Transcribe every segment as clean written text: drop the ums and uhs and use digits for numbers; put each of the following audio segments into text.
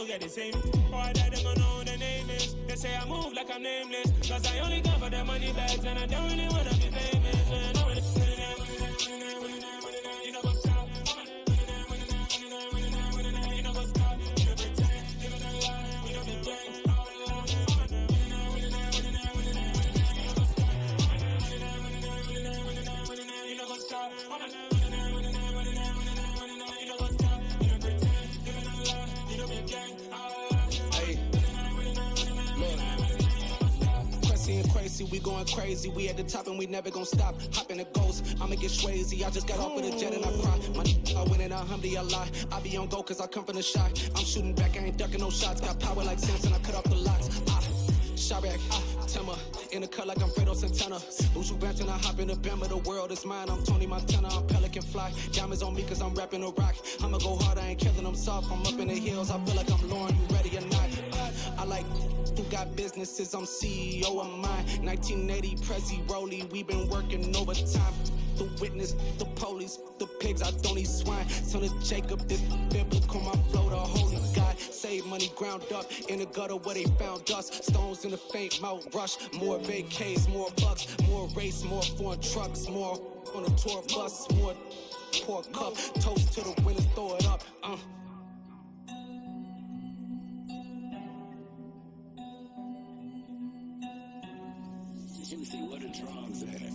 don't get the same. Boy, that they gon' know who the name is. They say I move like I'm nameless, cause I only come for the money bags, and I don't really wanna be famous. And I really, you know what's up. You know what's up. You know pretend, you know the lie, you know the gang. You know what's up. Crazy, we going crazy. We at the top and we never gon' stop. Hop in the ghost, I'ma get swayzy. I just got off with a jet and I cry. I win in a Humvee, I lie. I be on go cause I come from the shy. I'm shooting back, I ain't ducking no shots. Got power like Samson, I cut off the locks. Chirac, Timmer, in the cut like I'm Fredo Santana. Buju Banton, I hop in the Bama, the world is mine. I'm Tony Montana, I'm Pelican Fly. Diamonds on me cause I'm rapping a rock. I'ma go hard, I ain't killing them soft. I'm up in the hills, I feel like I'm Lauren, you ready or not? I like who got businesses, I'm CEO of mine. 1980 Prezi Rolly, we been working overtime. The witness, the police, the pigs, I don't eat swine. Son of Jacob, this biblical, my flow, the holy God. Save money ground up in the gutter where they found us. Stones in the faint mouth rush. More vacays, more bucks, more race, more foreign trucks, more on a tour bus, more pork cup. Toast to the winners, throw it up. Let me see what the drums at.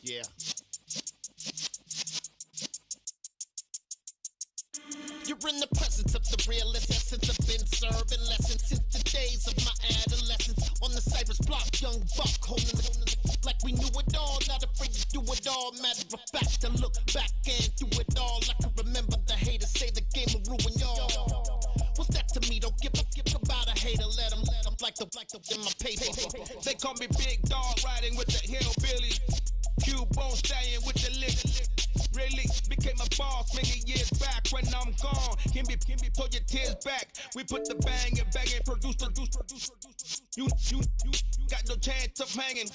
Yeah. You're in the presence of the realest essence. I've been serving lessons since the days of my adolescence. On the Cypress block, young buck, holding it like we knew it all. Not afraid to do it all. Matter of fact, I look back and do it all. I can remember the haters say the game will ruin y'all. What's that to me? Don't give about a hater. Let them like the in my paper. They call me Big Dog, riding with the hillbilly. Q-Bone stallion with the lick. Really became a boss many years back. When I'm gone, can be pull your tears back. We put the bang and produce. You got no chance of hanging.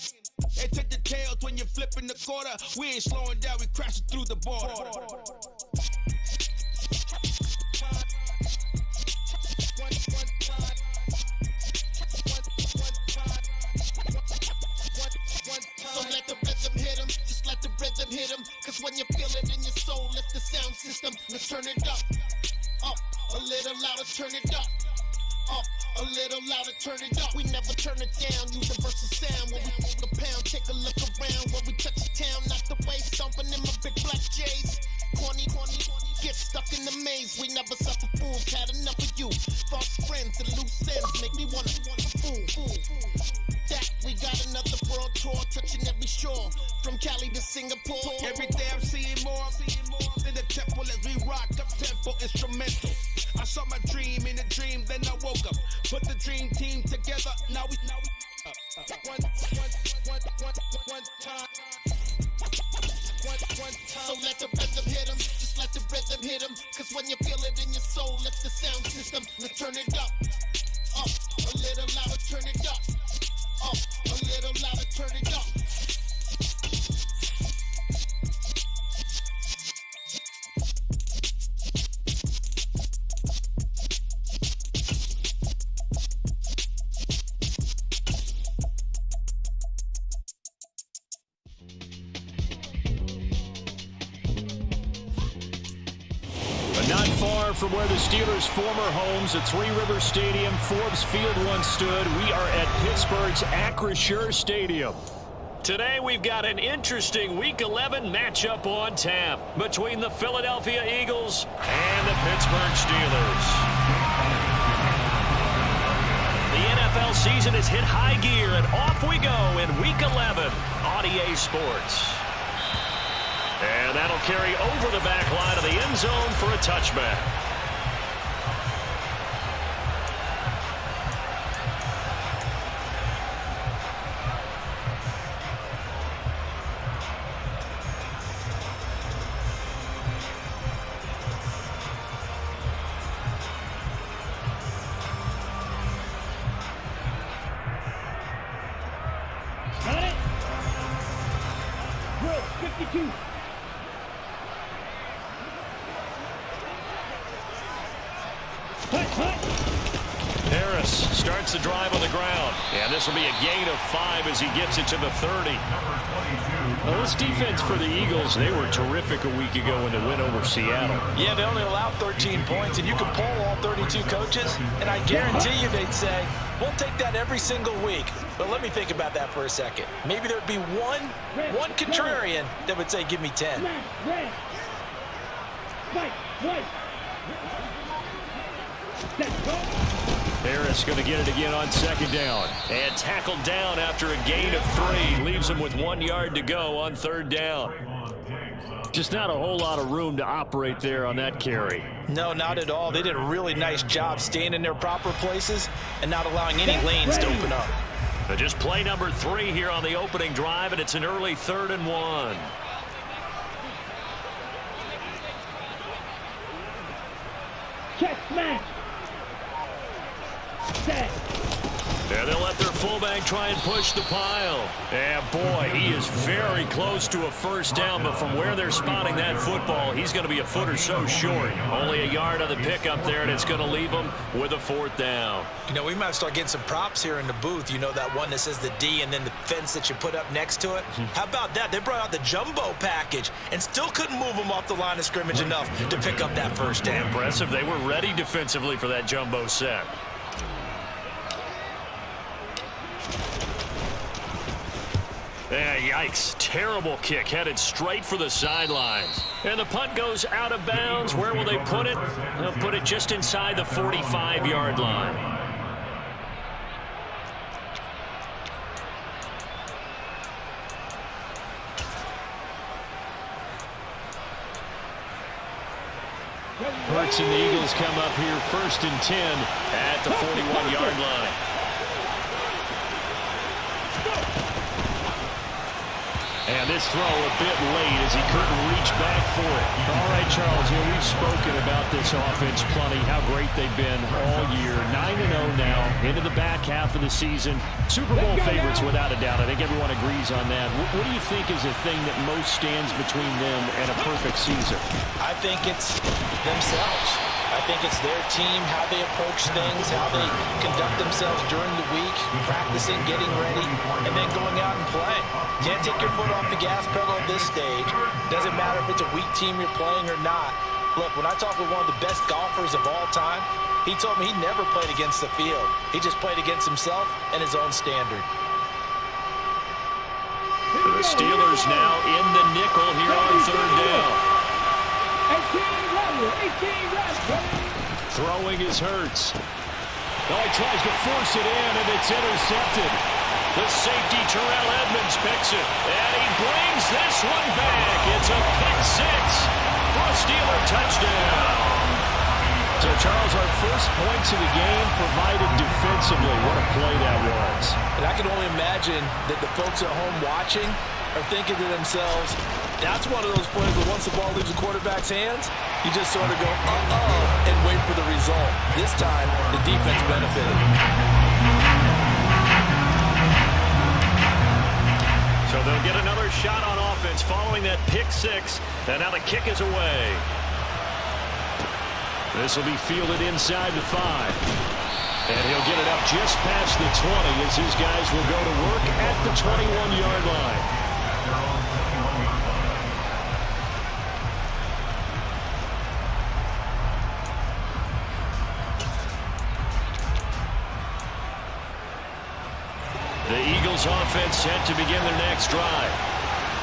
And take the tails when you're flipping the quarter. We ain't slowing down, we crashing through the border. So let the rhythm hit him, just let the rhythm hit him. Cause when you feel it in your soul, lift the sound system. Now turn it up, a little louder, turn it up, a little louder, turn it up. We never turn it down, universal sound. When we move the pound, take a look around. When we touch the town, not the way, stomping in my big black J's. Corny, get stuck in the maze. We never suffer fools, had enough of you. False friends and loose ends make me wanna fool. That we got another world tour, touching every shore, from Cali to Singapore. Every day I'm seeing more in the temple as we rock up tempo instrumental. I saw my dream in a dream, then I woke up. Put the dream team together, now we one time. So let the rhythm hit him, just let the rhythm hit him. Cause when you feel it in your soul, lift the sound system. Now turn it up, a little louder, turn it up, a little louder, turn it up. Not far from where the Steelers' former homes at Three Rivers Stadium, Forbes Field once stood, we are at Pittsburgh's Acrisure Stadium. Today we've got an interesting Week 11 matchup on tap between the Philadelphia Eagles and the Pittsburgh Steelers. The NFL season has hit high gear, and off we go in Week 11 on EA Sports. And that'll carry over the back line of the end zone for a touchback. Got it? Bro, 52. Harris starts the drive on the ground. And this will be a gain of 5 as he gets it to the 30. Well, this defense for the Eagles, they were terrific a week ago in the win over Seattle. Yeah, they only allowed 13 points, and you can poll all 32 coaches, and I guarantee you they'd say, we'll take that every single week. But let me think about that for a second. Maybe there'd be one contrarian that would say, give me 10. Harris going to get it again on second down. And tackled down after a gain of 3. Leaves him with 1 yard to go on third down. Just not a whole lot of room to operate there on that carry. No, not at all. They did a really nice job staying in their proper places and not allowing any lanes to open up. But just play number 3 here on the opening drive, and it's an early 3rd and 1. Check smash. Set. And they'll let their fullback try and push the pile. And boy, he is very close to a first down, but from where they're spotting that football, he's going to be a foot or so short. Only a yard on the pickup there, and it's going to leave him with a 4th down. You know, we might start getting some props here in the booth. You know, that one that says the D and then the fence that you put up next to it? How about that? They brought out the jumbo package and still couldn't move them off the line of scrimmage enough to pick up that first down. Impressive. They were ready defensively for that jumbo set. Yikes. Terrible kick headed straight for the sidelines. And the punt goes out of bounds. Where will they put it? They'll put it just inside the 45-yard line. Hurts and the Eagles come up here 1st and 10 at the 41-yard line. And this throw a bit late as he couldn't reach back for it. All right, Charles, we've spoken about this offense plenty, how great they've been all year. 9-0 now, into the back half of the season. Super Bowl favorites without a doubt. I think everyone agrees on that. What do you think is the thing that most stands between them and a perfect season? I think it's themselves. I think it's their team, how they approach things, how they conduct themselves during the week, practicing, getting ready, and then going out and playing. Can't take your foot off the gas pedal at this stage. Doesn't matter if it's a weak team you're playing or not. Look, when I talk with one of the best golfers of all time, he told me he never played against the field. He just played against himself and his own standard. The Steelers now in the nickel here on 3rd down. 18 Throwing is Hurts. Oh, he tries to force it in, and it's intercepted. The safety, Terrell Edmonds, picks it. And he brings this one back. It's a pick six for a Steeler touchdown. So, Charles, our first points of the game provided defensively. What a play that was. And I can only imagine that the folks at home watching are thinking to themselves, that's one of those plays where once the ball leaves the quarterback's hands, you just sort of go, uh-oh, and wait for the result. This time, the defense benefited. So they'll get another shot on offense following that pick six, and now the kick is away. This will be fielded inside the 5. And he'll get it up just past the 20 as his guys will go to work at the 21-yard line. The Eagles offense set to begin their next drive.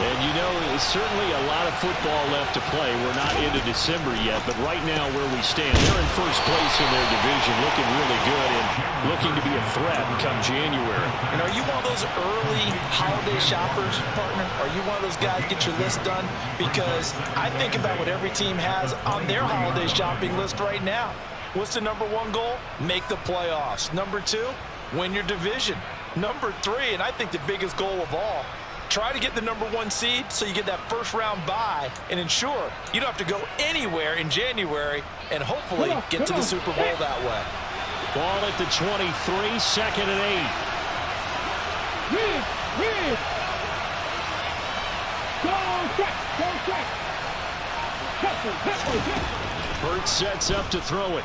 And you know, it's certainly a lot of football left to play. We're not into December yet, but right now where we stand, they're in first place in their division, looking really good and looking to be a threat come January. And are you one of those early holiday shoppers, partner? Are you one of those guys get your list done? Because I think about what every team has on their holiday shopping list right now. What's the number 1 goal? Make the playoffs. Number 2, win your division. Number 3, and I think the biggest goal of all, try to get the number 1 seed so you get that first-round bye and ensure you don't have to go anywhere in January and hopefully get to the Super Bowl that way. Ball at the 23, 2nd and 8. Hurts sets up to throw it.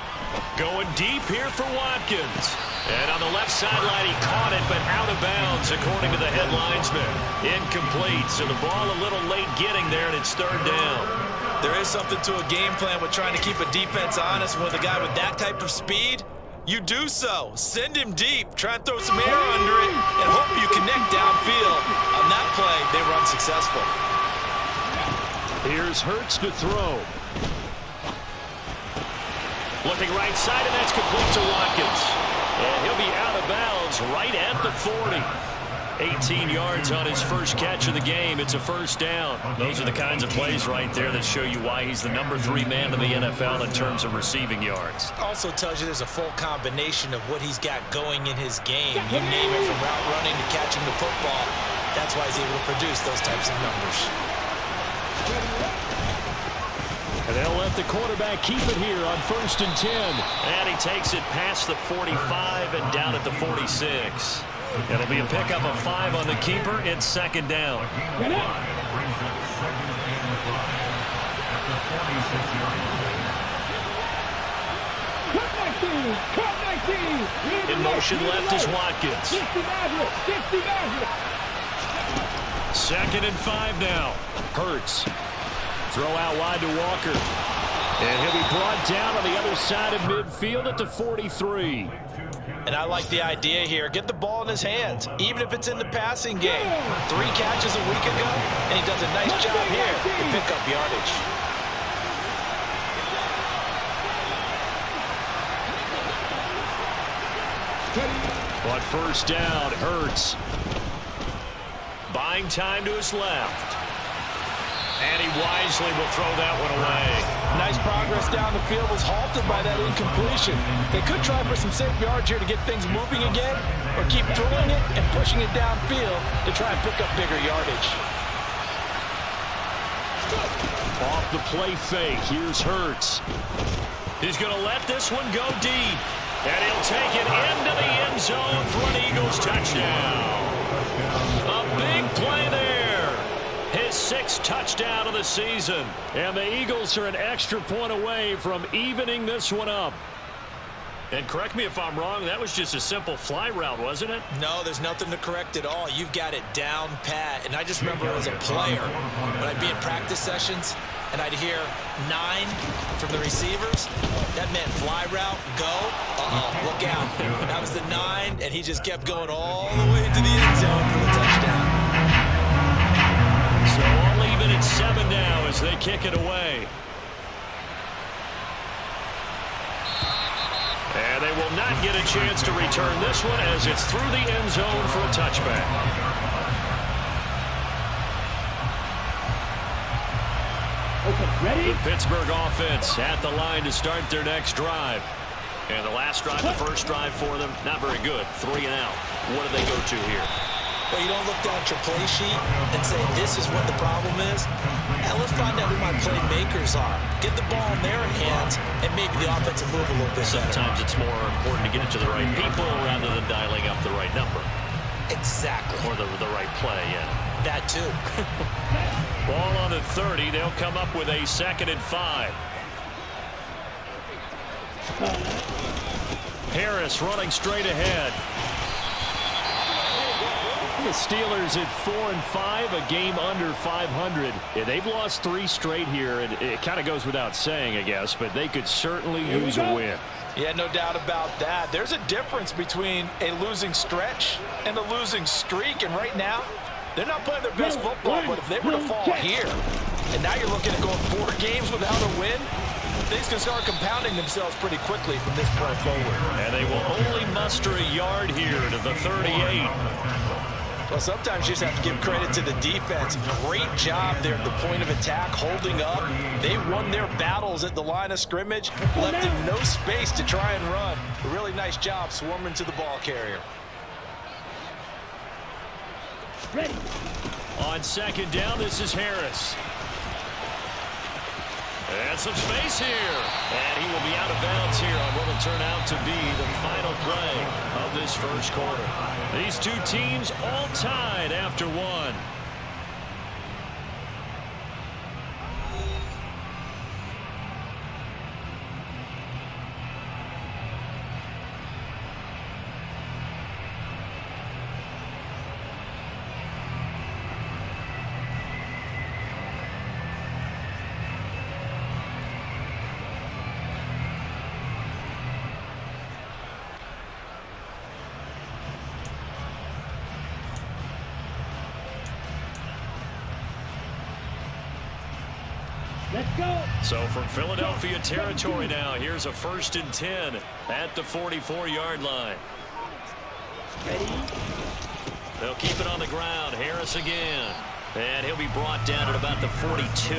Going deep here for Watkins. And on the left sideline, he caught it, but out of bounds, according to the head linesman. Incomplete, so the ball a little late getting there, and it's 3rd down. There is something to a game plan with trying to keep a defense honest. With a guy with that type of speed, you do so. Send him deep, try and throw some air under it, and hope you connect downfield. On that play, they were unsuccessful. Here's Hurts to throw. Looking right side, and that's complete to Watkins. And he'll be out of bounds right at the 40. 18 yards on his first catch of the game. It's a 1st down. Those are the kinds of plays right there that show you why he's the number 3 man in the NFL in terms of receiving yards. Also tells you there's a full combination of what he's got going in his game. You name it, from route running to catching the football. That's why he's able to produce those types of numbers. And they'll let the quarterback keep it here on 1st and 10. And he takes it past the 45 and down at the 46. It'll be a pickup of 5 on the keeper. It's 2nd down. In motion left is Watkins. 2nd and 5 now. Hurts. Throw out wide to Walker. And he'll be brought down on the other side of midfield at the 43. And I like the idea here. Get the ball in his hands, even if it's in the passing game. 3 catches a week ago, and he does a nice job here to pick up yardage. But first down, Hurts. Buying time to his left. And he wisely will throw that one away. Nice progress down the field, was halted by that incompletion. They could try for some safe yards here to get things moving again, or keep throwing it and pushing it downfield to try and pick up bigger yardage. Off the play fake, here's Hurts. He's going to let this one go deep. And he'll take it into the end zone for an Eagles touchdown. A big play there. His 6th touchdown of the season. And the Eagles are an extra point away from evening this one up. And correct me if I'm wrong, that was just a simple fly route, wasn't it? No, there's nothing to correct at all. You've got it down pat. And I just remember as a player, when I'd be in practice sessions, and I'd hear 9 from the receivers, that meant fly route, go, look out. That was the 9, and he just kept going all the way into the end zone for the touchdown. So all even at 7 now as they kick it away. And they will not get a chance to return this one as it's through the end zone for a touchback. Ready? The Pittsburgh offense at the line to start their next drive. And the last drive, the first drive for them, not very good. 3 and out. What do they go to here? Well, you don't look down at your play sheet and say, this is what the problem is. Now let's find out who my playmakers are. Get the ball in their hands, and maybe the offense will move a little bit better. Sometimes it's more important to get it to the right people rather than dialing up the right number. Exactly. Or the right play, yeah. That too. Ball on the 30. They'll come up with a 2nd and 5. Harris running straight ahead. The Steelers at 4 and 5, a game under 500. Yeah, they've lost 3 straight here, and it kind of goes without saying, I guess, but they could certainly use a win. Yeah, no doubt about that. There's a difference between a losing stretch and a losing streak, and right now, they're not playing their best football, but if they were to fall here, and now you're looking at going 4 games without a win, things can start compounding themselves pretty quickly from this point forward. And they will only muster a yard here to the 38. Well, sometimes you just have to give credit to the defense. Great job there at the point of attack, holding up. They won their battles at the line of scrimmage, left them no space to try and run. A really nice job swarming to the ball carrier. Ready. On 2nd down, this is Harris. And some space here. And he will be out of bounds here on what will turn out to be the final play of this first quarter. These 2 teams all tied after 1. Let's go. So from Philadelphia territory now, here's a 1st and 10 at the 44-yard line. Ready. They'll keep it on the ground. Harris again. And he'll be brought down at about the 42.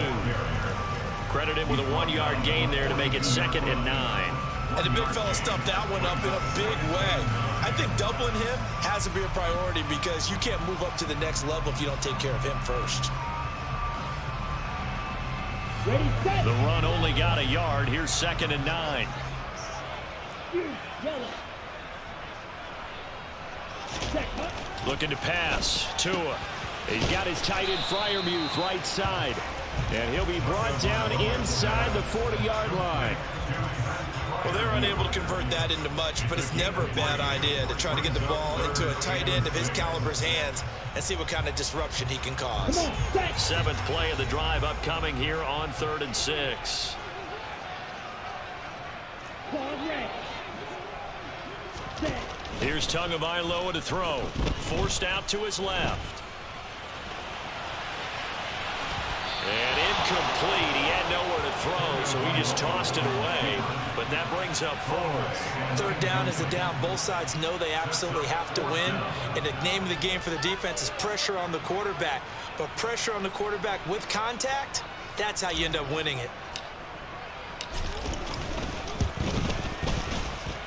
Credit him with a 1-yard gain there to make it 2nd and 9. And the big fella stuffed that one up in a big way. I think doubling him has to be a priority because you can't move up to the next level if you don't take care of him first. Ready, set. The run only got a yard. Here's 2nd and 9. Yellow. Check, huh? Looking to pass. Tua. He's got his tight end Freiermuth right side. And he'll be brought down inside the 40-yard line. Well, they're unable to convert that into much, but it's never a bad idea to try to get the ball into a tight end of his caliber's hands and see what kind of disruption he can cause. 7th play of the drive upcoming here on 3rd and 6. Here's Tagovailoa to throw. Forced out to his left. And incomplete. He had nowhere to throw, so he just tossed it away. But that brings up fourth. Third down is a down. Both sides know they absolutely have to win. And the name of the game for the defense is pressure on the quarterback. But pressure on the quarterback with contact, that's how you end up winning it.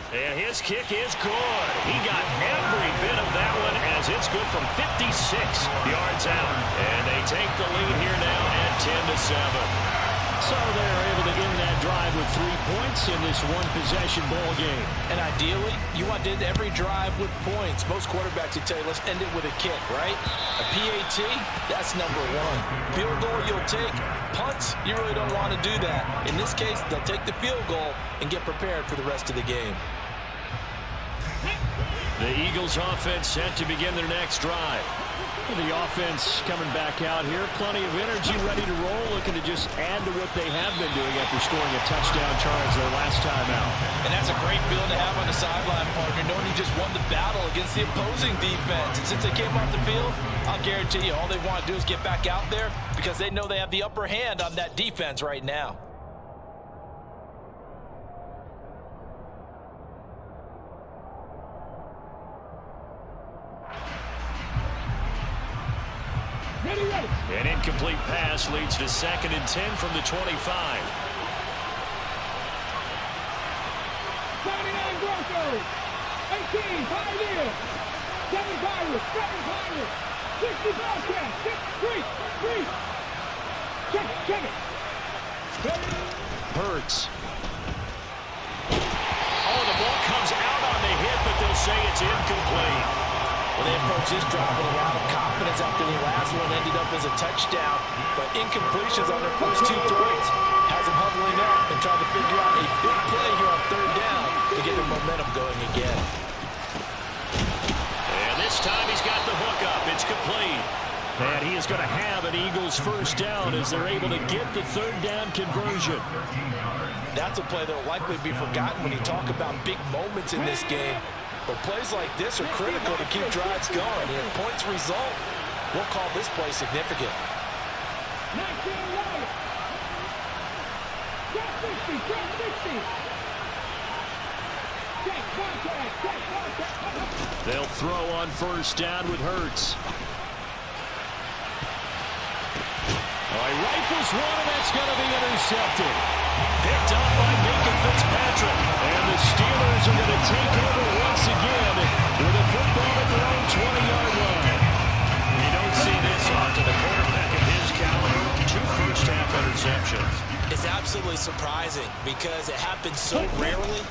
And his kick is good. He got every bit of that one as it's good from 56 yards out. And they take the lead here now at 10-7. So they're able to end that drive with 3 points in this one-possession ball game. And ideally, you want to end every drive with points. Most quarterbacks would tell you, let's end it with a kick, right? A PAT, that's number one. Field goal, you'll take. Punts, you really don't want to do that. In this case, they'll take the field goal and get prepared for the rest of the game. The Eagles offense set to begin their next drive. The offense coming back out here. Plenty of energy, ready to roll, looking to just add to what they have been doing after scoring a touchdown charge their last time out. And that's a great feeling to have on the sideline, partner, knowing you just won the battle against the opposing defense. And since they came off the field, I'll guarantee you all they want to do is get back out there because they know they have the upper hand on that defense right now. An incomplete pass leads to 2nd and 10 from the 25. 79 Broncos, 18 Pioneers, 7 Pirates, 60 Bobcats, 3. Check it. Hurts. Oh, the ball comes out on the hit, but they'll say it's incomplete. Well, they approach this drive with a lot of confidence after the last one ended up as a touchdown. But incompletions on their first 2 throws has them huddling up and trying to figure out a big play here on 3rd down to get their momentum going again. And this time he's got the hook up. It's complete. And he is going to have an Eagles first down as they're able to get the 3rd down conversion. That's a play that will likely be forgotten when you talk about big moments in this game. But plays like this are critical to keep drives going. And if points result, we'll call this play significant. They'll throw on first down with Hurts. Oh, he rifles one, and that's going to be intercepted. Picked up by Minka Fitzpatrick. And the Steelers are going to take over once again with a football at their own 20-yard line. You don't see this often. The quarterback of his caliber, 2 first-half interceptions. It's absolutely surprising because it happens so rarely.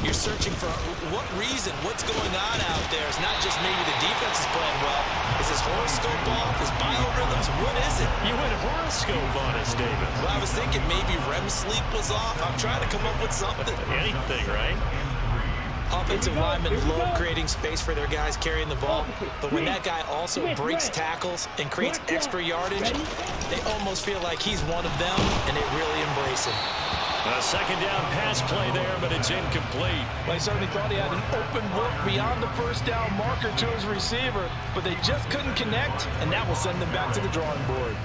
You're searching for what reason, what's going on out there. It's not just maybe the defense is playing well. Is his horoscope off? His biorhythms? What is it? You went horoscope on us, David. Well, I was thinking maybe REM sleep was off. I'm trying to come up with something. Anything, right? Offensive linemen love creating space for their guys carrying the ball, but when that guy also breaks tackles and creates extra yardage, they almost feel like he's one of them, and they really embrace him. A 2nd down pass play there, but it's incomplete. Well, he certainly thought he had an open look beyond the first down marker to his receiver, but they just couldn't connect, and that will send them back to the drawing board.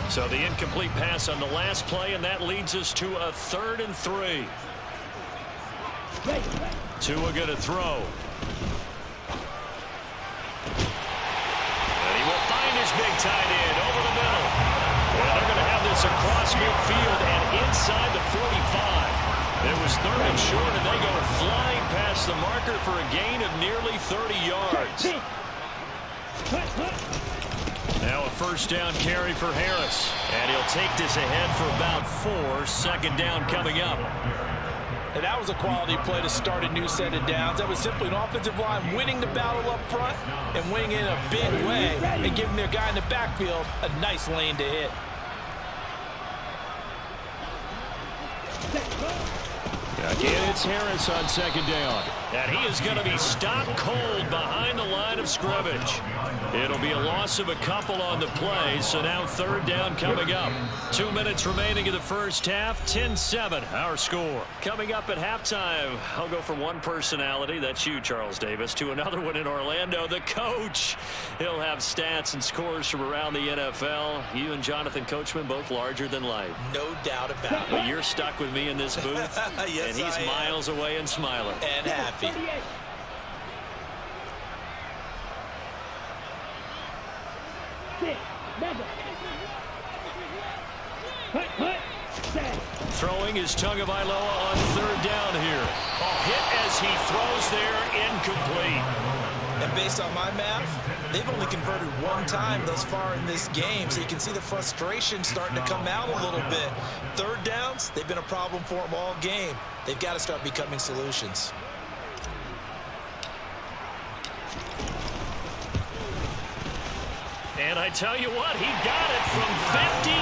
So the incomplete pass on the last play, and that leads us to a 3rd and 3. Tua going to throw. And he will find his big tight end over the middle. And they're going to have this across midfield and inside the 45. It was 3rd and short, and they go flying past the marker for a gain of nearly 30 yards. Now a first down carry for Harris. And he'll take this ahead for about 4. 2nd down coming up. And that was a quality play to start a new set of downs. That was simply an offensive line winning the battle up front and winning in a big way and giving their guy in the backfield a nice lane to hit. Again, it's Harris on 2nd down. And he is going to be stopped cold behind the line of scrimmage. It'll be a loss of a couple on the play, so now third down coming up. 2 minutes remaining in the first half, 10-7 our score. Coming up at halftime, I'll go from one personality, that's you, Charles Davis, to another one in Orlando, the coach. He'll have stats and scores from around the NFL. You and Jonathan Coachman both larger than life. No doubt about it. But you're stuck with me in this booth, yes, and he's miles away and smiling. And happy. Throwing is Tagovailoa on third down here. A hit as he throws there, incomplete. And based on my math, they've only converted one time thus far in this game, so you can see the frustration starting to come out a little bit. Third downs, they've been a problem for them all game. They've got to start becoming solutions. And I tell you what, he got it from 58.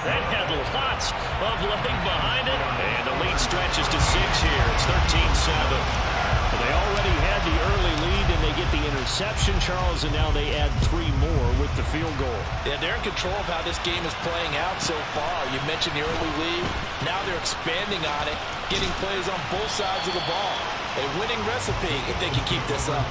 That had lots of leg behind it. And the lead stretches to 6 here. It's 13-7. They already had the early lead, and they get the interception, Charles, and now they add 3 more with the field goal. Yeah, they're in control of how this game is playing out so far. You mentioned the early lead. Now they're expanding on it, getting plays on both sides of the ball. A winning recipe if they can keep this up.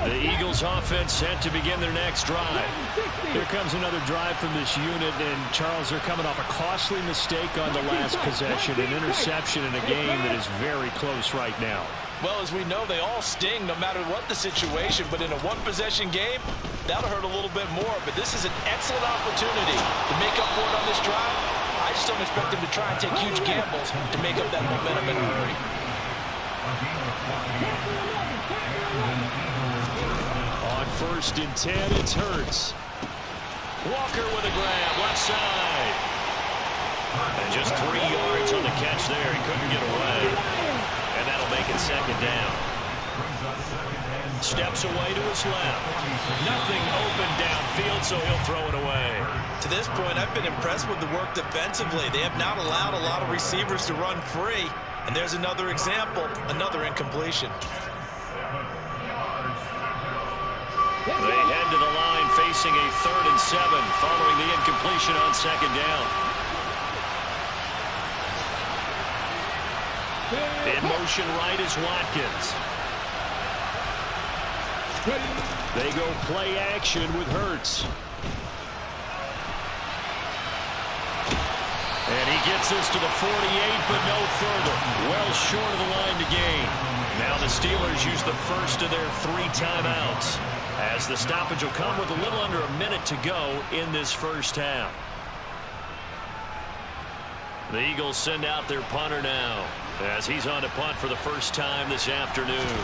The Eagles offense set to begin their next drive. Here comes another drive from this unit, and Charles, they're coming off a costly mistake on the last possession, an interception in a game that is very close right now. Well, as we know, they all sting no matter what the situation, but in a one-possession game, that'll hurt a little bit more. But this is an excellent opportunity to make up for it on this drive. I just don't expect them to try and take huge gambles to make up that momentum in a hurry. On 1st and 10, it's Hurts. Walker with a grab, left side. And just 3 yards on the catch there. He couldn't get away. And that'll make it second down. Steps away to his left. Nothing open downfield, so he'll throw it away. To this point, I've been impressed with the work defensively. They have not allowed a lot of receivers to run free. And there's another example, another incompletion. They head to the line facing a 3rd and 7 following the incompletion on second down. In motion right is Watkins. They go play action with Hurts. And he gets this to the 48, but no further. Well short of the line to gain. Now the Steelers use the first of their 3 timeouts, as the stoppage will come with a little under a minute to go in this first half. The Eagles send out their punter now, as he's on to punt for the first time this afternoon.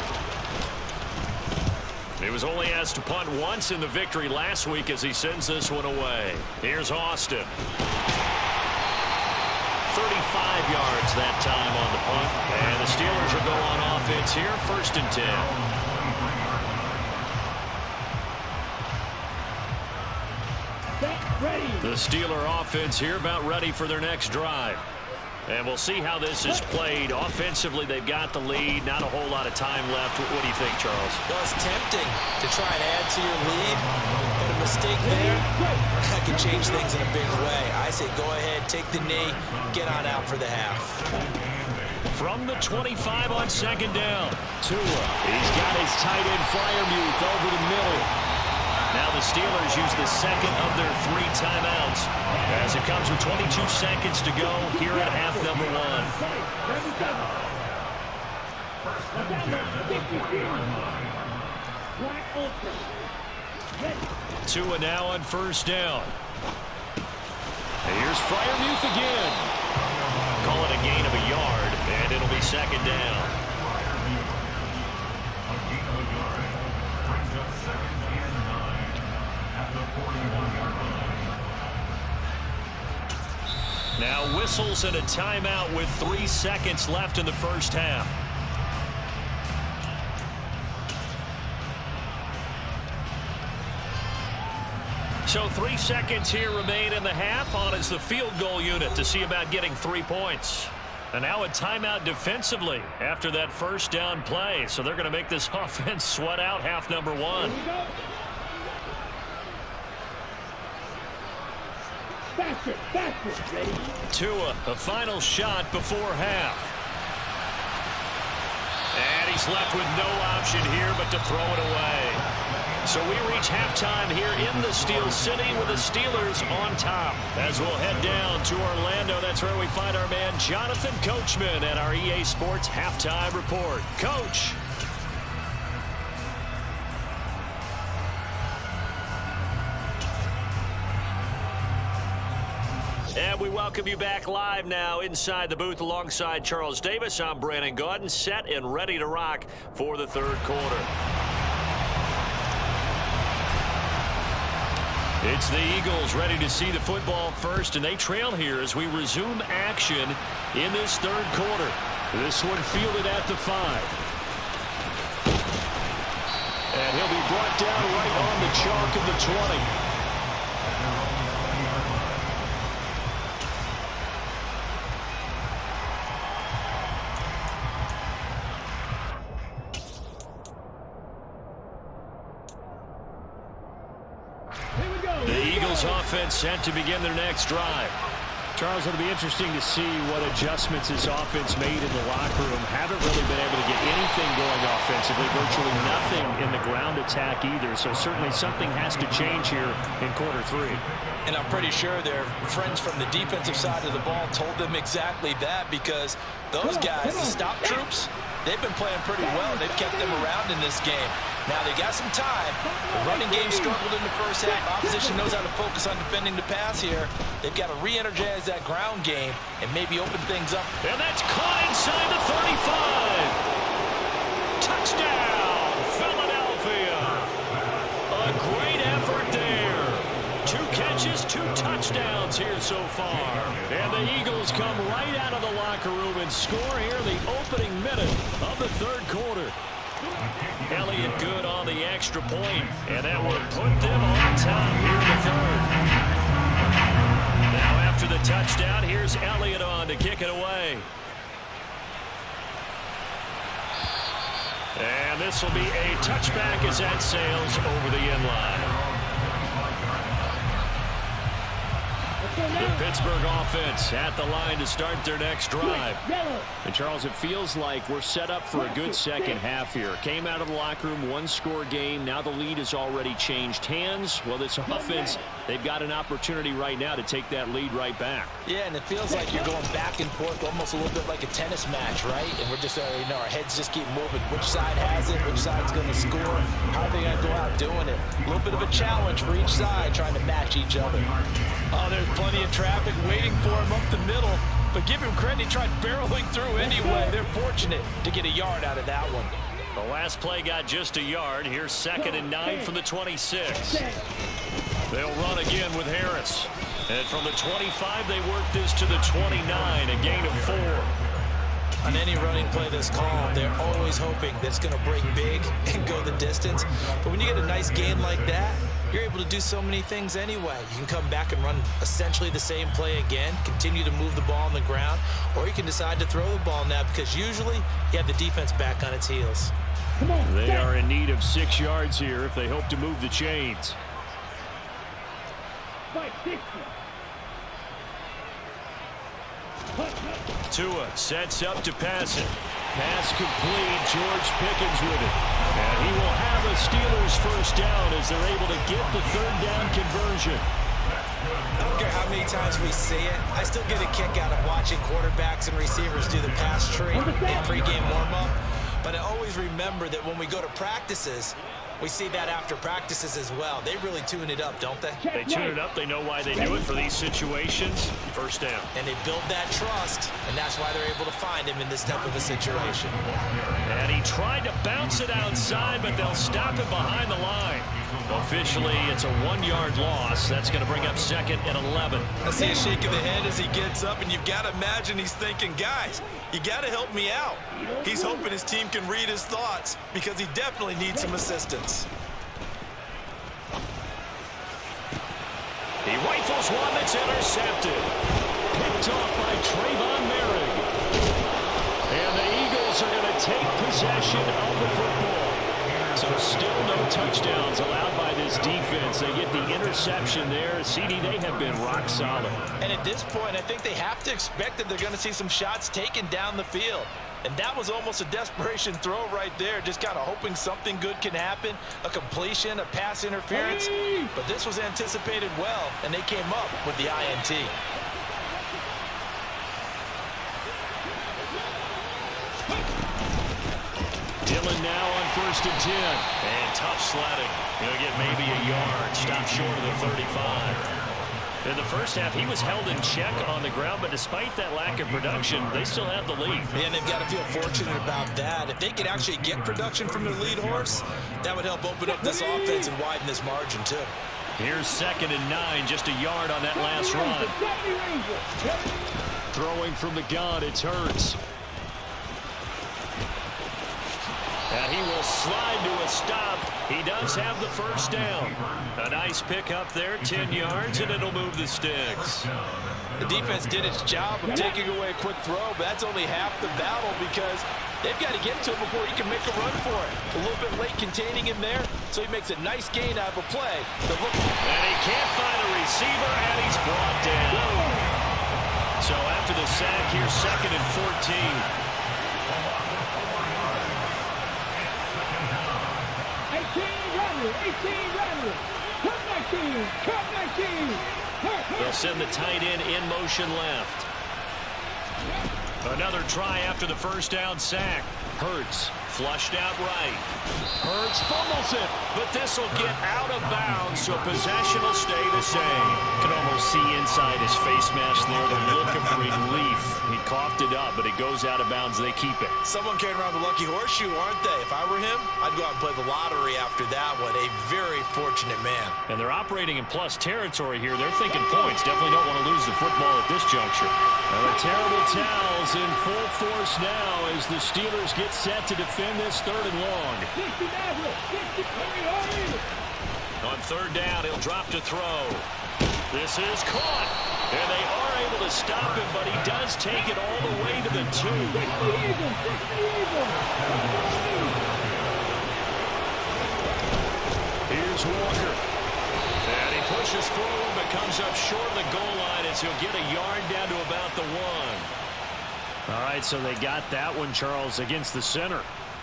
He was only asked to punt once in the victory last week as he sends this one away. Here's Austin. 35 yards that time on the punt. And the Steelers will go on offense here, 1st and 10. The Steeler offense here about ready for their next drive. And we'll see how this is played. Offensively, they've got the lead. Not a whole lot of time left. What do you think, Charles? Well, it's tempting to try and add to your lead, but a mistake there, that can change things in a big way. I say go ahead, take the knee, get on out for the half. From the 25 on second down, Tua. He's got his tight end Freiermuth over the middle. Now the Steelers use the second of their 3 timeouts, as it comes with 22 seconds to go here at half number 1. Tua now on first down. And here's Freiermuth again. Call it a gain of a yard, and it'll be second down. Now whistles and a timeout with 3 seconds left in the first half. So 3 seconds here remain in the half. On is the field goal unit to see about getting 3 points. And now a timeout defensively after that first down play. So they're going to make this offense sweat out half number 1. Faster. Ready? Tua, a final shot before half. And he's left with no option here but to throw it away. So we reach halftime here in the Steel City with the Steelers on top. As we'll head down to Orlando, that's where we find our man Jonathan Coachman at our EA Sports Halftime Report. Coach. And we welcome you back live now inside the booth alongside Charles Davis. I'm Brandon Gaudin, set and ready to rock for the third quarter. It's the Eagles ready to see the football first, and they trail here as we resume action in this third quarter. This one fielded at the 5. And he'll be brought down right on the chalk of the 20. Offense set to begin their next drive. Charles, it'll be interesting to see what adjustments this offense made in the locker room. Haven't really been able to get anything going offensively, virtually nothing in the ground attack either. So certainly something has to change here in quarter 3. And I'm pretty sure their friends from the defensive side of the ball told them exactly that, because those guys, the stop troops, they've been playing pretty well. They've kept them around in this game. Now they got some time. The running game struggled in the first half. Opposition knows how to focus on defending the pass here. They've got to re-energize that ground game and maybe open things up. And that's caught inside the 35. Touchdown, Philadelphia. A great effort there. 2 catches, 2 touchdowns here so far. And the Eagles come right out of the locker room and score here in the opening minute of the third quarter. Elliott good on the extra point, and that will put them on top here in the third. Now after the touchdown, here's Elliott on to kick it away. And this will be a touchback as that sails over the end line. The Pittsburgh offense at the line to start their next drive. And Charles, it feels like we're set up for a good second half here. Came out of the locker room, 1-score game. Now the lead has already changed hands. Well, this offense, they've got an opportunity right now to take that lead right back. Yeah, and it feels like you're going back and forth, almost a little bit like a tennis match, right? And we're just, our heads just keep moving. Which side has it? Which side's going to score? How are they going to go out doing it? A little bit of a challenge for each side, trying to match each other. Oh, there's plenty of traffic waiting for him up the middle. But give him credit, he tried barreling through anyway. They're fortunate to get a yard out of that one. The last play got just a yard. Here's 2nd and 9 from the 26. They'll run again with Harris. And from the 25, they work this to the 29, a gain of 4. On any running play that's called, they're always hoping that it's going to break big and go the distance. But when you get a nice game like that, you're able to do so many things anyway. You can come back and run essentially the same play again, continue to move the ball on the ground, or you can decide to throw the ball now, because usually you have the defense back on its heels. They are in need of 6 yards here if they hope to move the chains. Tua sets up to pass it. Pass complete. George Pickens with it. And he will have a Steelers first down as they're able to get the third down conversion. I don't care how many times we see it. I still get a kick out of watching quarterbacks and receivers do the pass tree in pregame warm-up. But I always remember that when we go to practices, we see that after practices as well. They really tune it up, don't they? They tune it up. They know why they do it for these situations. First down. And they build that trust, and that's why they're able to find him in this type of a situation. And he tried to bounce it outside, but they'll stop it behind the line. Officially, it's a 1-yard loss. That's going to bring up 2nd and 11. I see a shake of the head as he gets up, and you've got to imagine he's thinking, guys, you got to help me out. He's hoping his team can read his thoughts, because he definitely needs some assistance. He rifles one that's intercepted. Picked off by Trayvon Merrick. And the Eagles are going to take possession of the football. So still no touchdowns allowed by this defense. They get the interception there. CD, they have been rock solid. And at this point, I think they have to expect that they're going to see some shots taken down the field. And that was almost a desperation throw right there, just kind of hoping something good can happen, a completion, a pass interference. But this was anticipated well, and they came up with the INT. Dillon now on 1st and 10. And tough sledding. Going to get maybe a yard. Stop short of the 35. In the first half, he was held in check on the ground, but despite that lack of production, they still have the lead. And they've got to feel fortunate about that. If they could actually get production from their lead horse, that would help open up this offense and widen this margin, too. Here's 2nd and 9, just a yard on that last run. Throwing from the gun, it's Hurts. And he will slide to a stop. He does have the first down. A nice pickup there, 10 yards, and it'll move the sticks. The defense did its job of taking away a quick throw, but that's only half the battle because they've got to get to him before he can make a run for it. A little bit late containing him there, so he makes a nice gain out of a play. And he can't find a receiver, and he's brought down. So after the sack, here's 2nd and 14. 18, Come 19. They'll send the tight end in motion left. Another try after the first down sack. Hurts flushed out right. Hurts fumbles it, but this will get out of bounds, so possession will stay the same. Can almost see inside his face mask there, the look of relief. He coughed it up, but it goes out of bounds. They keep it. Someone carrying around the lucky horseshoe, aren't they? If I were him, I'd go out and play the lottery after that one. A very fortunate man. And they're operating in plus territory here. They're thinking points. Definitely don't want to lose the football at this juncture. And the terrible towels in full force now as the Steelers get set to defend this 3rd and long. On 3rd down, he'll drop to throw. This is caught. And they are able to stop him, but he does take it all the way to the 2. Here's Walker. And he pushes forward, but comes up short of the goal line as he'll get a yard down to about the 1. All right, so they got that one, Charles, against the center.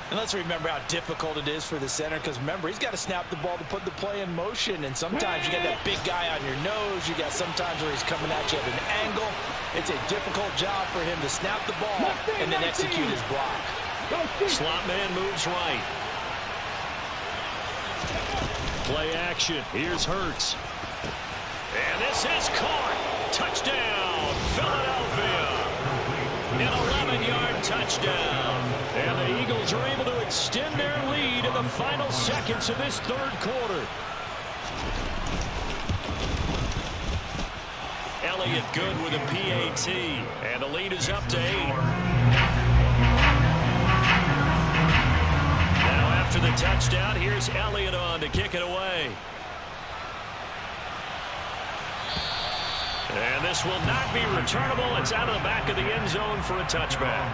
And let's remember how difficult it is for the center, because remember, he's got to snap the ball to put the play in motion, and sometimes you got that big guy on your nose. You got sometimes where he's coming at you at an angle. It's a difficult job for him to snap the ball and then execute his block. Slot man moves right. Play action. Here's Hurts. And this is caught. Touchdown, Philadelphia. An 11-yard touchdown. And the Eagles are able to extend their lead in the final seconds of this 3rd quarter. Elliott good with a PAT. And the lead is up to 8. Now after the touchdown, here's Elliott on to kick it away. And this will not be returnable. It's out of the back of the end zone for a touchback.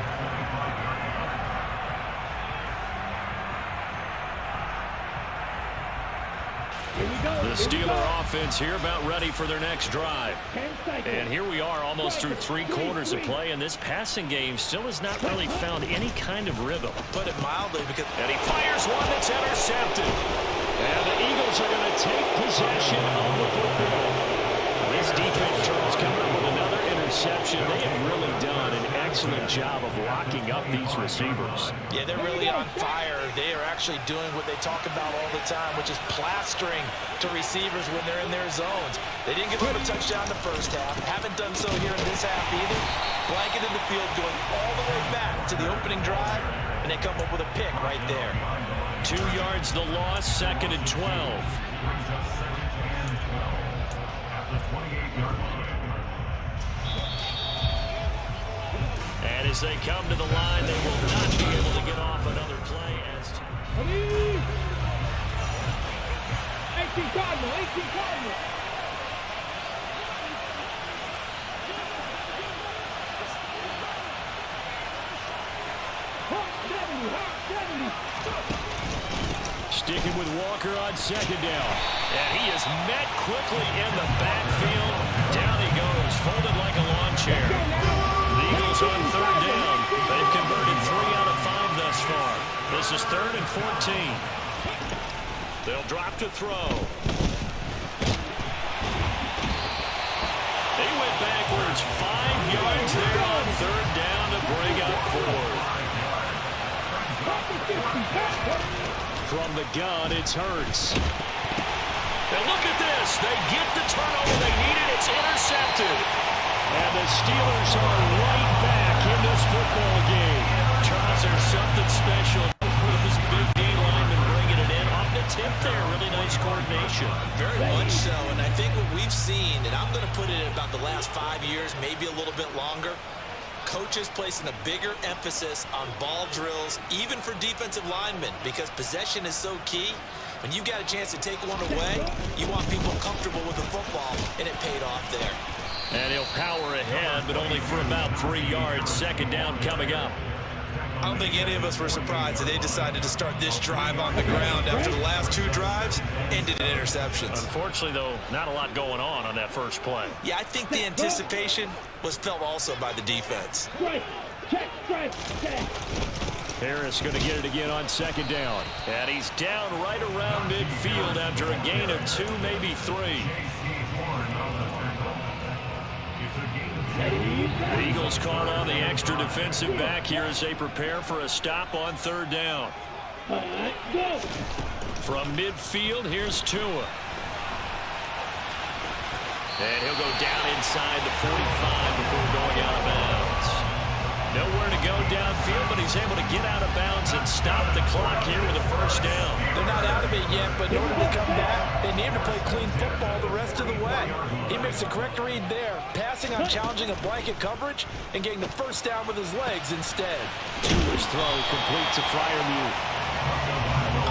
The Steeler offense here about ready for their next drive. And here we are almost through 3 quarters of play, and this passing game still has not really found any kind of rhythm. Put it mildly, because... And he fires one that's intercepted. And the Eagles are going to take possession of the football. This defense, Charles, coming up with another interception. They have really done an excellent job of locking up these receivers. Yeah, they're really on fire. They are actually doing what they talk about all the time, which is plastering to receivers when they're in their zones. They didn't give up a touchdown in the first half. Haven't done so here in this half either. Blanketed the field, going all the way back to the opening drive, and they come up with a pick right there. 2 yards the loss, 2nd and 12. And as they come to the line, they will not be able to get off another play. 18 Cardinal. Sticking with Walker on second down. And he is met quickly in the backfield. Down he goes, folded like a lawn chair. The Eagles on third down. They've converted 3 out of 5 thus far. This is 3rd and 14. They'll drop to throw. They went backwards 5 yards there on third down to bring up 4. From the gun, it's Hurts. And look at this. They get the turnover they needed. It's intercepted. And the Steelers are right back in this football game. Charles, there's something special for this big game lineman bringing it in. Off the tip there, really nice coordination. Very much so, and I think what we've seen, and I'm going to put it in about the last 5 years, maybe a little bit longer, coaches placing a bigger emphasis on ball drills, even for defensive linemen, because possession is so key. When you got a chance to take one away, you want people comfortable with the football, and it paid off there. And he'll power ahead, but only for about 3 yards. Second down coming up. I don't think any of us were surprised that they decided to start this drive on the ground after the last 2 drives ended in interceptions. Unfortunately, though, not a lot going on that first play. Yeah, I think the anticipation was felt also by the defense. Harris going to get it again on second down. And he's down right around midfield after a gain of 2, maybe 3. The Eagles call on the extra defensive back here as they prepare for a stop on third down. From midfield, here's Tua. And he'll go down inside the 45 before going out of bounds. Nowhere to go downfield, but he's able to get out of bounds and stop the clock here with a first down. They're not out of it yet, but in order to come back, they need to play clean football the rest of the way. He makes the correct read there, passing on challenging a blanket coverage and getting the first down with his legs instead. Tua's throw complete to Freiermuth.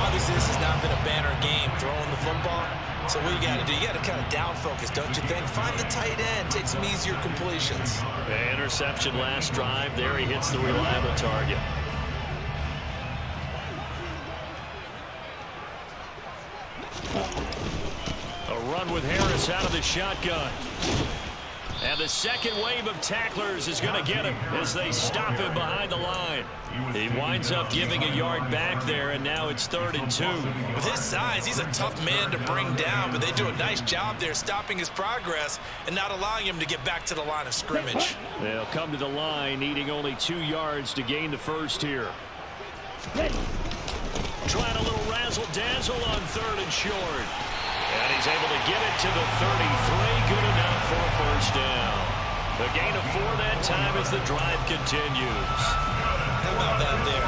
Obviously, this has not been a banner game throwing the football. So what you got to do, you got to kind of down focus, don't you think? Find the tight end, take some easier completions. Interception last drive. There he hits the reliable target. A run with Harris out of the shotgun. And the second wave of tacklers is going to get him as they stop him behind the line. He winds up giving a yard back there, and now it's 3rd and 2. With his size, he's a tough man to bring down, but they do a nice job there stopping his progress and not allowing him to get back to the line of scrimmage. They'll come to the line, needing only 2 yards to gain the first here. Trying a little razzle-dazzle on 3rd and short. And he's able to get it to the 33. Good enough for a first down. The gain of 4 that time as the drive continues. How about that there?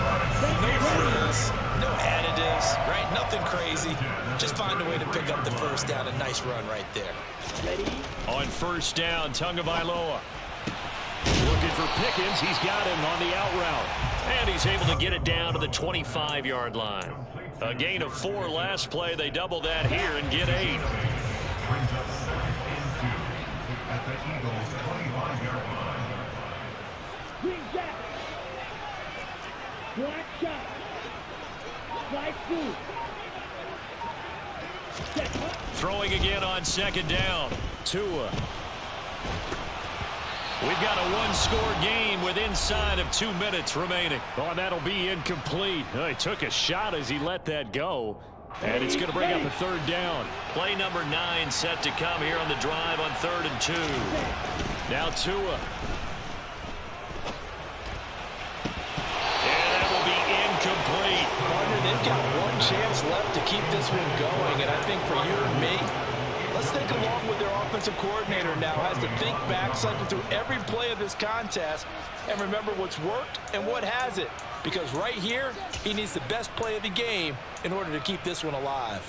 No frills, no additives, right? Nothing crazy. Just find a way to pick up the first down. A nice run right there. On first down, Tagovailoa. Looking for Pickens. He's got him on the out route. And he's able to get it down to the 25-yard line. A gain of 4 last play. They double that here and get 8. Black shot. Slide through. Throwing again on second down. Tua. We've got a 1-score game with inside of 2 minutes remaining. Oh, that'll be incomplete. Oh, he took a shot as he let that go. And it's going to bring up a 3rd down. Play number 9 set to come here on the drive on 3rd and 2. Now Tua. And that will be incomplete. Partner, they've got 1 chance left to keep this one going. And I think for you and me, let's think along with their offensive coordinator now has to think back, cycle through every play of this contest, and remember what's worked and what hasn't. Because right here, he needs the best play of the game in order to keep this one alive.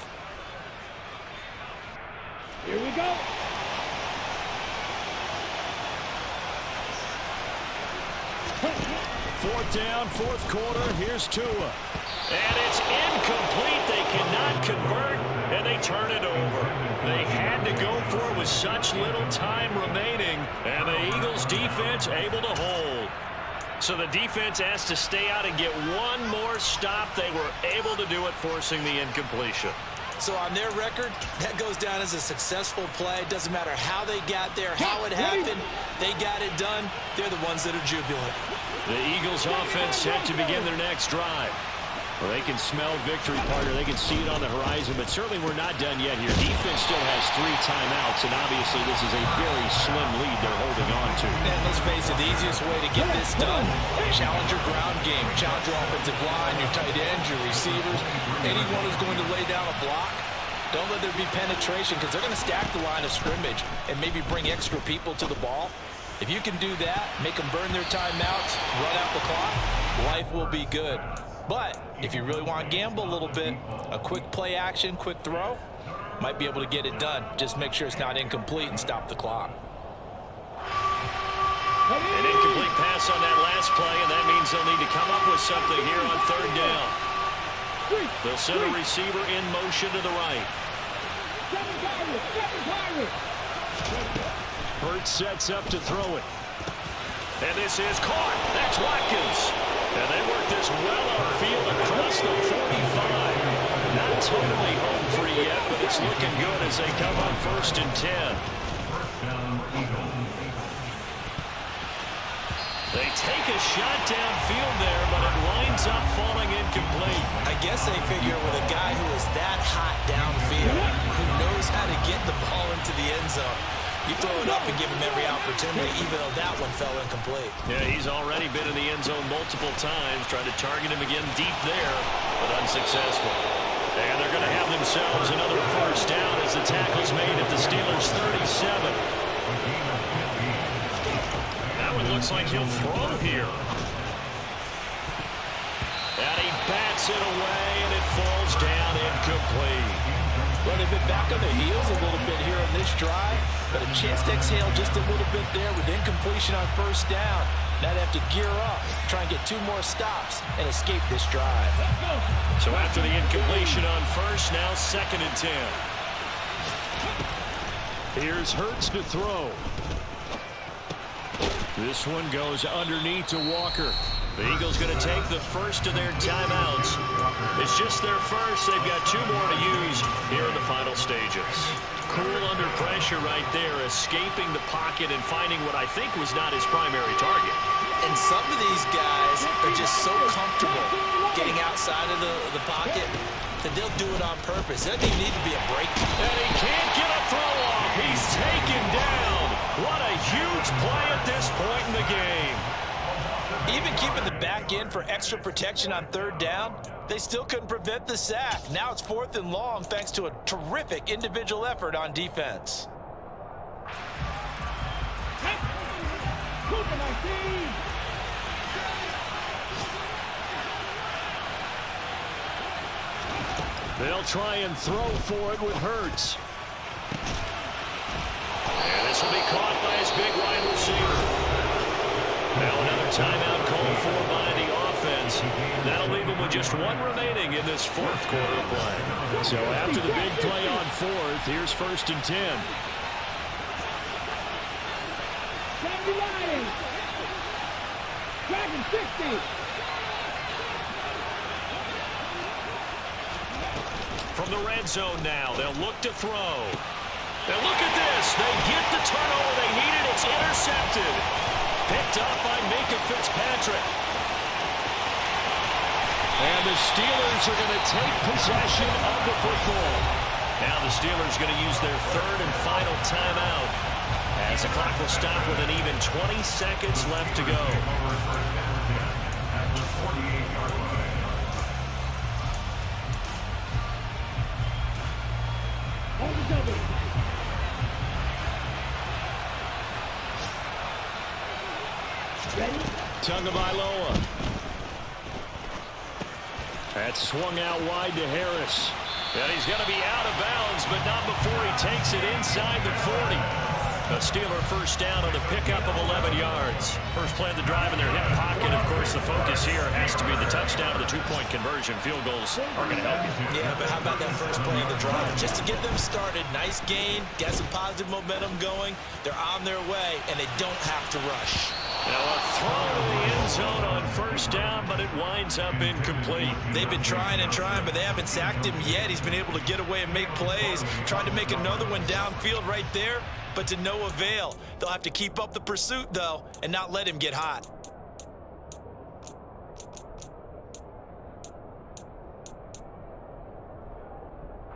Here we go. Fourth down, 4th quarter. Here's Tua. And it's incomplete. They cannot convert, and they turn it over. They had to go for it with such little time remaining, and the Eagles defense able to hold. So the defense has to stay out and get one more stop. They were able to do it, forcing the incompletion. So on their record, that goes down as a successful play. Doesn't matter how they got there, how it happened. They got it done. They're the ones that are jubilant. The Eagles offense set to begin their next drive. Well, they can smell victory, partner. They can see it on the horizon, but certainly we're not done yet here. Defense still has 3 timeouts, and obviously this is a very slim lead they're holding on to. And let's face it, the easiest way to get this done, challenge your ground game, challenge your offensive line, your tight ends, your receivers, anyone who's going to lay down a block. Don't let there be penetration, because they're going to stack the line of scrimmage and maybe bring extra people to the ball. If you can do that, make them burn their timeouts, run out the clock, life will be good. But if you really want to gamble a little bit, a quick play action, quick throw, might be able to get it done. Just make sure it's not incomplete and stop the clock. An incomplete pass on that last play, and that means they'll need to come up with something here on 3rd down. They'll send a receiver in motion to the right. Hurts sets up to throw it. And this is caught. That's Watkins. And they work this well upfield across the 45. Not totally home free yet, but it's looking good as they come on 1st and 10. They take a shot downfield there, but it winds up falling incomplete. I guess they figure with a guy who is that hot downfield, who knows how to get the ball into the end zone, you throw it up and give him every opportunity, even though that one fell incomplete. Yeah, he's already been in the end zone multiple times, trying to target him again deep there, but unsuccessful. And they're going to have themselves another 1st down as the tackle's made at the Steelers' 37. That one looks like he'll throw here. And he bats it away, and it falls down incomplete. Well, they've been back on their heels a little bit here on this drive, but a chance to exhale just a little bit there with incompletion on 1st down. Now they have to gear up, try and get 2 more stops, and escape this drive. So after the incompletion on 1st, now 2nd and 10. Here's Hurts to throw. This one goes underneath to Walker. The Eagles going to take the 1st of their timeouts. It's just their 1st. They've got 2 more to use here in the final stages. Cool under pressure right there, escaping the pocket and finding what I think was not his primary target. And some of these guys are just so comfortable getting outside of the pocket that they'll do it on purpose. There doesn't even need to be a break. And he can't get a throw off. He's taken down. What a huge play at this point in the game. Even keeping the back end for extra protection on 3rd down, they still couldn't prevent the sack. Now it's 4th and long thanks to a terrific individual effort on defense. They'll try and throw for it with Hurts. And this will be caught by his big wide receiver. Now another timeout called for by the offense. That'll leave them with just 1 remaining in this 4th quarter play. So after the big play on 4th, here's 1st and 10. Dragon 60. From the red zone now, they'll look to throw. Now look at this. They get the turnover they needed. It's intercepted. Picked up by Minka Fitzpatrick. And the Steelers are going to take possession of the football. Now the Steelers are going to use their 3rd and final timeout, as the clock will stop with an even 20 seconds left to go. Tagovailoa. That's swung out wide to Harris. And he's going to be out of bounds, but not before he takes it inside the 40. A Steeler 1st down on the pickup of 11 yards. First play of the drive in their hip pocket. Of course, the focus here has to be the touchdown or the 2-point conversion. Field goals are going to help you. Yeah, but how about that first play of the drive? Just to get them started, nice gain, got some positive momentum going. They're on their way, and they don't have to rush. Now a throw to the end zone on first down, but it winds up incomplete. They've been trying and trying, but they haven't sacked him yet. He's been able to get away and make plays. Tried to make another one downfield right there, but to no avail. They'll have to keep up the pursuit, though, and not let him get hot.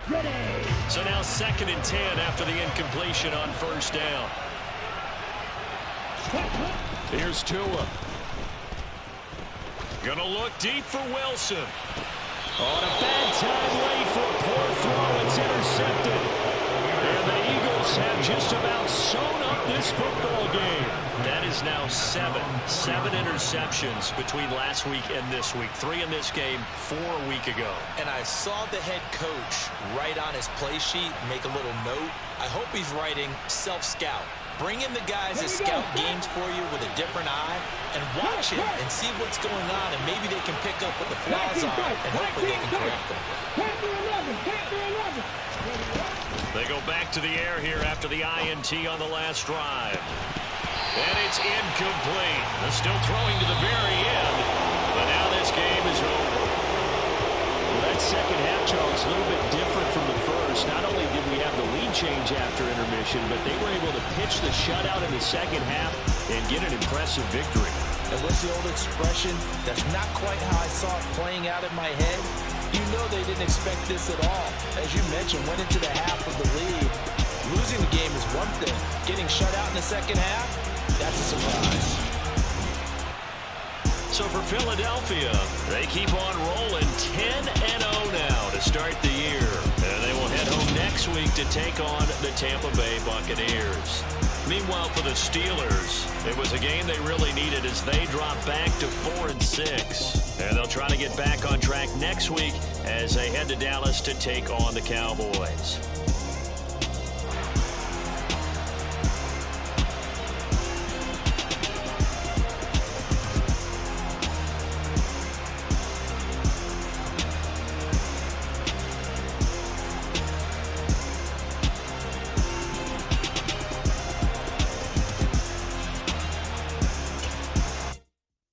Ready. So now 2nd and 10 after the incompletion on first down. Here's Tua. Gonna look deep for Wilson. On a bad time late for a poor throw. It's intercepted. And the Eagles have just about sewn up this football game. That is now 7 interceptions between last week and this week. 3 in this game, 4 a week ago. And I saw the head coach write on his play sheet, make a little note. I hope he's writing self-scout. Bring in the guys that scout games for you with a different eye and watch it and see what's going on, and maybe they can pick up what the flaws are and hopefully they can correct them. They go back to the air here after the INT on the last drive. And it's incomplete. They're still throwing to the very end, but now this game is over. Well, that second half, Charles, a little bit different from the first. Not only did we have the lead change after intermission, but they were able to pitch the shutout in the second half and get an impressive victory. And what's the old expression? That's not quite how I saw it playing out in my head. You know they didn't expect this at all. As you mentioned, went into the half of the lead. Losing the game is one thing. Getting shut out in the second half, that's a surprise. So for Philadelphia, they keep on rolling 10-0 now to start the year. And they will head home next week to take on the Tampa Bay Buccaneers. Meanwhile, for the Steelers, it was a game they really needed as they drop back to 4-6. And they'll try to get back on track next week as they head to Dallas to take on the Cowboys.